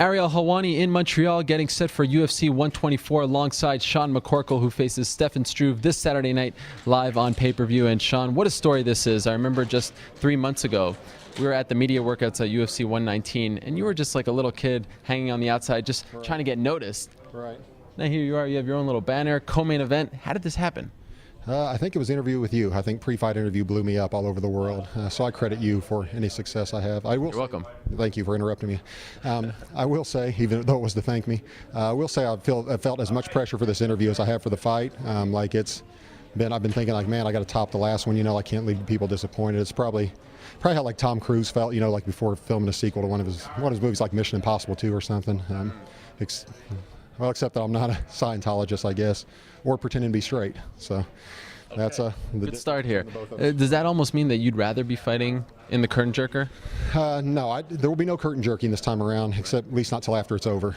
Ariel Helwani in Montreal getting set for UFC 124 alongside Sean McCorkle, who faces Stefan Struve this Saturday night live on pay-per-view. And Sean, what a story this is. I remember just 3 months ago, we were at the media workouts at UFC 119, and you were just like a little kid hanging on the outside, just trying to get noticed. Right. Now here you are, you have your own little banner, co-main event. How did this happen? I think it was an interview with you. I think pre-fight interview blew me up all over the world. So I credit you for any success I have. You're welcome. Thank you for interrupting me. I will say, even though it was to thank me, I will say I felt as much pressure for this interview as I have for the fight. I've been thinking like, man, I got to top the last one. I can't leave people disappointed. It's probably how like Tom Cruise felt, like before filming a sequel to one of his movies, like Mission Impossible 2 or something. Except that I'm not a Scientologist, I guess, or pretending to be straight. So that's good start here. Does that almost mean that you'd rather be fighting in the curtain jerker? No, there will be no curtain jerking this time around, except at least not till after it's over.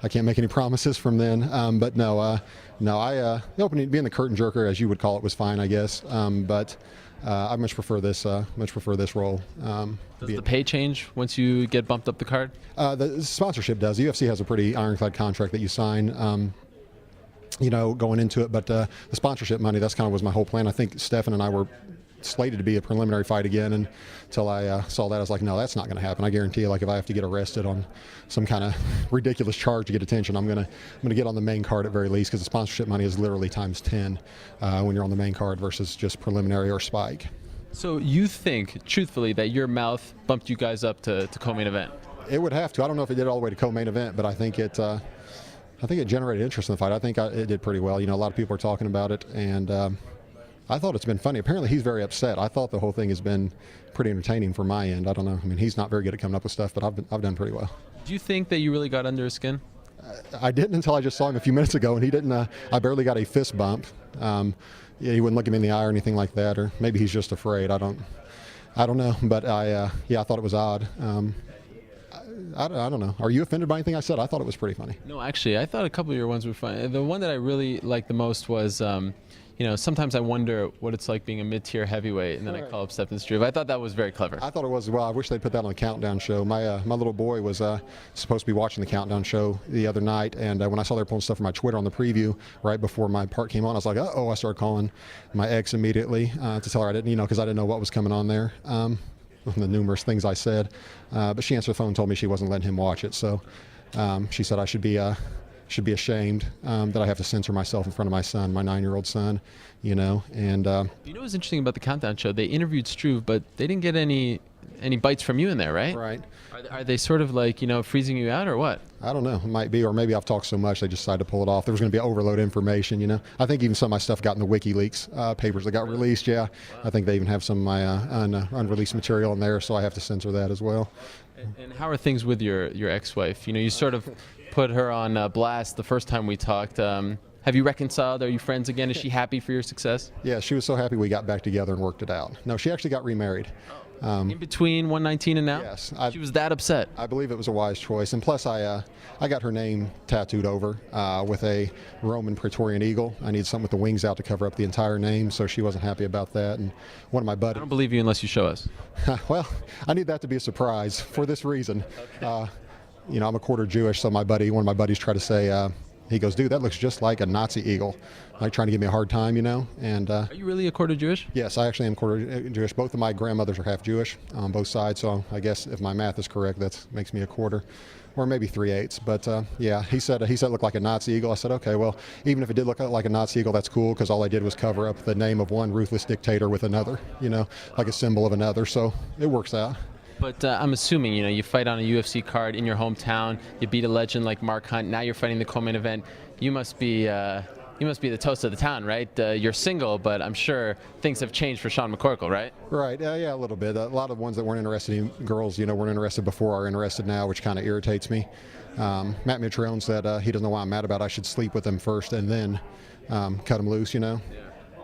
I can't make any promises from then. But no, being the curtain jerker, as you would call it, was fine, I guess. But I much prefer this role. Does the pay change once you get bumped up the card? The sponsorship does. The UFC has a pretty ironclad contract that you sign, going into it. But the sponsorship money, that's kind of was my whole plan. I think Stefan and I were slated to be a preliminary fight again, and until I saw that, I was like, no, that's not going to happen. I guarantee you, like if I have to get arrested on some kind of ridiculous charge to get attention, I'm gonna get on the main card at very least, because the sponsorship money is literally times 10 when you're on the main card versus just preliminary or spike. So you think, truthfully, that your mouth bumped you guys up to co-main event? It would have to. I don't know if it did all the way to co-main event, but I think it generated interest in the fight. I think it did pretty well. A lot of people are talking about it, and I thought it's been funny. Apparently, he's very upset. I thought the whole thing has been pretty entertaining from my end. I don't know. I mean, he's not very good at coming up with stuff, but I've done pretty well. Do you think that you really got under his skin? I didn't until I just saw him a few minutes ago, and he didn't. I barely got a fist bump. He wouldn't look at me in the eye or anything like that, or maybe he's just afraid. I don't know. But I thought it was odd. I don't know. Are you offended by anything I said? I thought it was pretty funny. No, actually, I thought a couple of your ones were funny. The one that I really liked the most was, sometimes I wonder what it's like being a mid-tier heavyweight, and then I call up Stefan Struve. I thought that was very clever. I thought it was as well. I wish they'd put that on the Countdown show. My little boy was supposed to be watching the Countdown show the other night, and when I saw they were pulling stuff from my Twitter on the preview right before my part came on, I was like, uh-oh. I started calling my ex immediately to tell her I didn't, because I didn't know what was coming on there. The numerous things I said, but she answered the phone and told me she wasn't letting him watch it. So she said I should be ashamed that I have to censor myself in front of my son, my 9-year-old son, and what's interesting about the Countdown show? They interviewed Struve, but they didn't get any bites from you in there, right? Right. Are they sort of like, freezing you out or what? I don't know. It might be, or maybe I've talked so much they just decided to pull it off. There was going to be overload information, I think even some of my stuff got in the WikiLeaks papers that got released, yeah. I think they even have some of my unreleased material in there, so I have to censor that as well. And how are things with your ex-wife? You sort of put her on blast the first time we talked. Have you reconciled? Are you friends again? Is she happy for your success? Yeah, she was so happy we got back together and worked it out. No, she actually got remarried. In between 119 and now? Yes. She was that upset? I believe it was a wise choice. And plus, I got her name tattooed over with a Roman Praetorian eagle. I needed something with the wings out to cover up the entire name, so she wasn't happy about that. And one of my buddies... I don't believe you unless you show us. Well, I need that to be a surprise for this reason. Okay. I'm a quarter Jewish, so one of my buddies tried to say... he goes, dude, that looks just like a Nazi eagle, like trying to give me a hard time, And are you really a quarter Jewish? Yes, I actually am quarter Jewish. Both of my grandmothers are half Jewish on both sides, so I guess if my math is correct, that makes me a quarter, or maybe 3/8. But yeah, he said it looked like a Nazi eagle. I said, okay, well, even if it did look like a Nazi eagle, that's cool, because all I did was cover up the name of one ruthless dictator with another, like a symbol of another. So it works out. But I'm assuming, you fight on a UFC card in your hometown, you beat a legend like Mark Hunt, now you're fighting the co-main event. You must be the toast of the town, right? You're single, but I'm sure things have changed for Sean McCorkle, right? Right, yeah, a little bit. A lot of ones that weren't interested in girls, weren't interested before are interested now, which kind of irritates me. Matt Mitrione said he doesn't know why I'm mad about it. I should sleep with him first and then cut him loose, Yeah.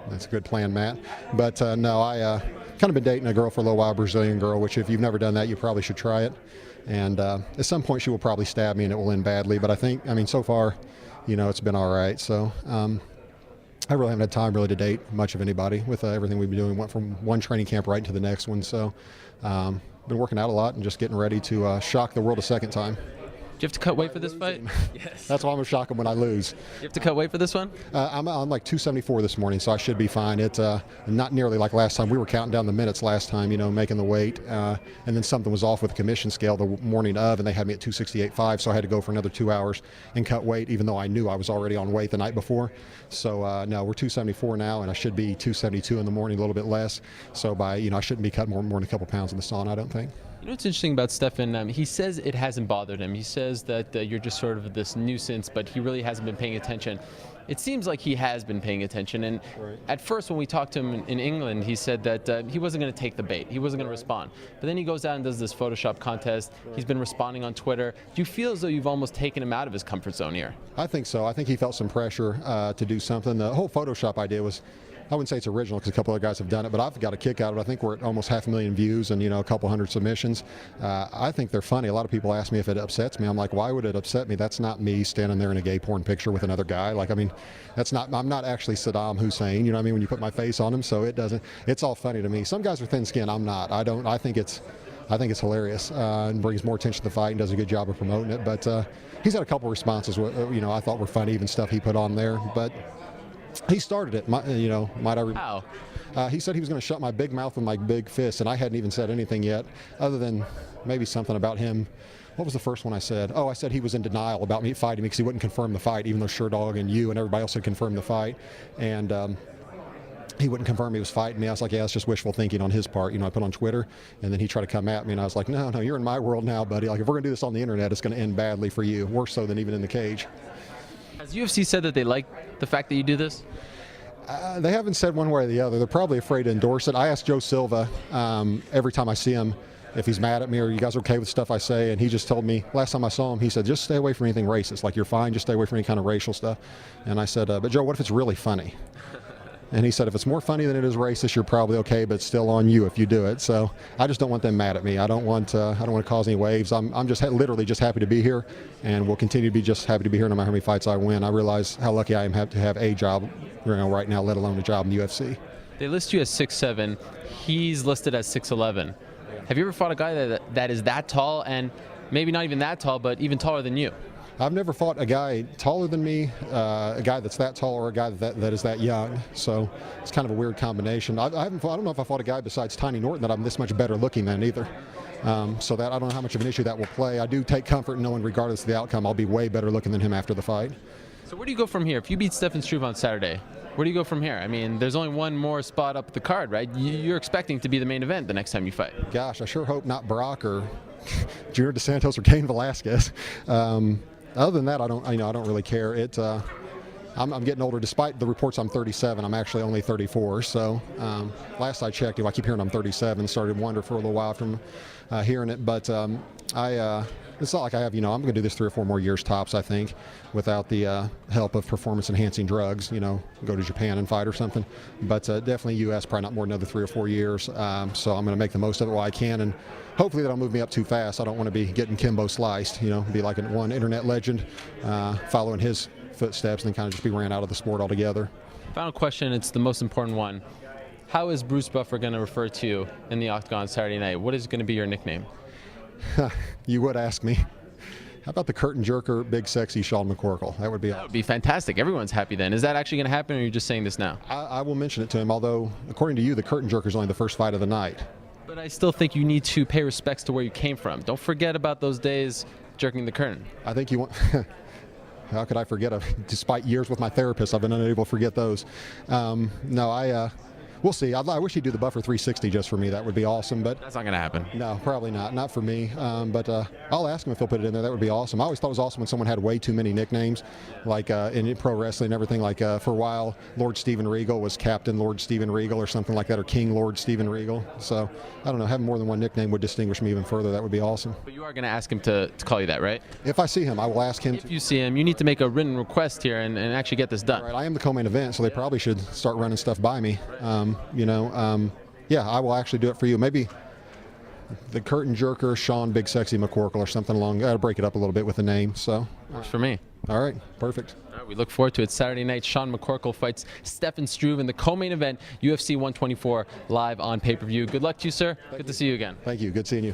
That's a good plan, Matt. But no, I kind of been dating a girl for a little while, a Brazilian girl, which if you've never done that, you probably should try it. And at some point she will probably stab me and it will end badly. But so far, it's been all right. So I really haven't had time really to date much of anybody with everything we've been doing. Went from one training camp right into the next one. So been working out a lot and just getting ready to shock the world a second time. you have to cut weight for this fight? Yes. That's why I'm gonna shock him when I lose. You have to cut weight for this one? I'm like 274 this morning, so I should be fine. It's not nearly like last time. We were counting down the minutes last time, making the weight, and then something was off with the commission scale the morning of, and they had me at 268.5, so I had to go for another 2 hours and cut weight, even though I knew I was already on weight the night before. So no, we're 274 now, and I should be 272 in the morning, a little bit less. So by I shouldn't be cutting more than a couple pounds in the sauna, I don't think. You know what's interesting about Stefan? He says it hasn't bothered him. He says that you're just sort of this nuisance, but he really hasn't been paying attention. It seems like he has been paying attention. And at first, when we talked to him in England, he said that he wasn't going to take the bait. He wasn't going to respond. But then he goes out and does this Photoshop contest. He's been responding on Twitter. Do you feel as though you've almost taken him out of his comfort zone here? I think so. I think he felt some pressure to do something. The whole Photoshop idea was, I wouldn't say it's original because a couple other guys have done it, but I've got a kick out of it. I think we're at almost 500,000 views and a couple hundred submissions. I think they're funny. A lot of people ask me if it upsets me. I'm like, why would it upset me? That's not me standing there in a gay porn picture with another guy. Like, I mean, that's not. I'm not actually Saddam Hussein. You know what I mean? When you put my face on him, so it doesn't. It's all funny to me. Some guys are thin-skinned. I'm not. I don't. I think it's hilarious and brings more attention to the fight and does a good job of promoting it. But he's had a couple responses. I thought were funny, even stuff he put on there, but. He started it, might I remember? How? He said he was going to shut my big mouth with my big fist, and I hadn't even said anything yet, other than maybe something about him. What was the first one I said? Oh, I said he was in denial about me fighting me because he wouldn't confirm the fight, even though Sherdog and you and everybody else had confirmed the fight. And he wouldn't confirm he was fighting me. I was like, yeah, that's just wishful thinking on his part. I put on Twitter, and then he tried to come at me, and I was like, no, you're in my world now, buddy. Like, if we're going to do this on the internet, it's going to end badly for you, worse so than even in the cage. Has UFC said that they like the fact that you do this? They haven't said one way or the other. They're probably afraid to endorse it. I ask Joe Silva every time I see him if he's mad at me or you guys are okay with stuff I say, and he just told me, last time I saw him, he said, just stay away from anything racist. Like, you're fine, just stay away from any kind of racial stuff. And I said, but Joe, what if it's really funny? And he said, if it's more funny than it is racist, you're probably okay, but it's still on you if you do it. So I just don't want them mad at me. I don't want to cause any waves. I'm just literally just happy to be here, and will continue to be just happy to be here no matter how many fights I win. I realize how lucky I am to have a job right now, let alone a job in the UFC. They list you as 6'7". He's listed as 6'11". Have you ever fought a guy that is that tall, and maybe not even that tall, but even taller than you? I've never fought a guy taller than me, a guy that's that tall, or a guy that is that young. So it's kind of a weird combination. I don't know if I fought a guy besides Tiny Norton that I'm this much better looking than either. So that I don't know how much of an issue that will play. I do take comfort in knowing, regardless of the outcome, I'll be way better looking than him after the fight. So where do you go from here? If you beat Stefan Struve on Saturday, where do you go from here? I mean, there's only one more spot up the card, right? You're expecting to be the main event the next time you fight. Gosh, I sure hope not Brock or Junior DeSantos or Cain Velasquez. Other than that, I don't really care. I'm getting older. Despite the reports I'm 37, I'm actually only 34. So last I checked, I keep hearing I'm 37. Started to wonder for a little while from hearing it. But it's not like I have, I'm going to do this 3 or 4 more years tops, I think, without the help of performance-enhancing drugs, go to Japan and fight or something. But definitely U.S., probably not more than another 3 or 4 years. So I'm going to make the most of it while I can. And hopefully that'll move me up too fast. I don't want to be getting Kimbo sliced, be like one internet legend, following his footsteps, and then kind of just be ran out of the sport altogether. Final question, it's the most important one. How is Bruce Buffer going to refer to you in the Octagon Saturday night? What is going to be your nickname? You would ask me. How about the curtain jerker, big sexy Sean McCorkle? That would be fantastic. Everyone's happy then. Is that actually going to happen, or are you just saying this now? I will mention it to him, although according to you, the curtain jerker is only the first fight of the night. But I still think you need to pay respects to where you came from. Don't forget about those days jerking the curtain. I think you want... How could I forget? Despite years with my therapist, I've been unable to forget those. No, we'll see. I wish he'd do the Buffer 360 just for me. That would be awesome. But that's not going to happen. No, probably not. Not for me. But I'll ask him if he'll put it in there. That would be awesome. I always thought it was awesome when someone had way too many nicknames, like in pro wrestling and everything. Like for a while, Lord Steven Regal was Captain Lord Steven Regal or something like that, or King Lord Steven Regal. So I don't know. Having more than one nickname would distinguish me even further. That would be awesome. But you are going to ask him to call you that, right? If I see him, I will ask him. If you see him, you need to make a written request here and actually get this done. Right. I am the co-main event, so they probably should start running stuff by me. Yeah, I will actually do it for you. Maybe the curtain jerker, Sean Big Sexy McCorkle, or something along. Got to break it up a little bit with the name. So works for me. All right, perfect. All right, we look forward to it. Saturday night, Sean McCorkle fights Stefan Struve in the co-main event, UFC 124, live on pay-per-view. Good luck to you, sir. Good to see you again. Thank you. Good seeing you.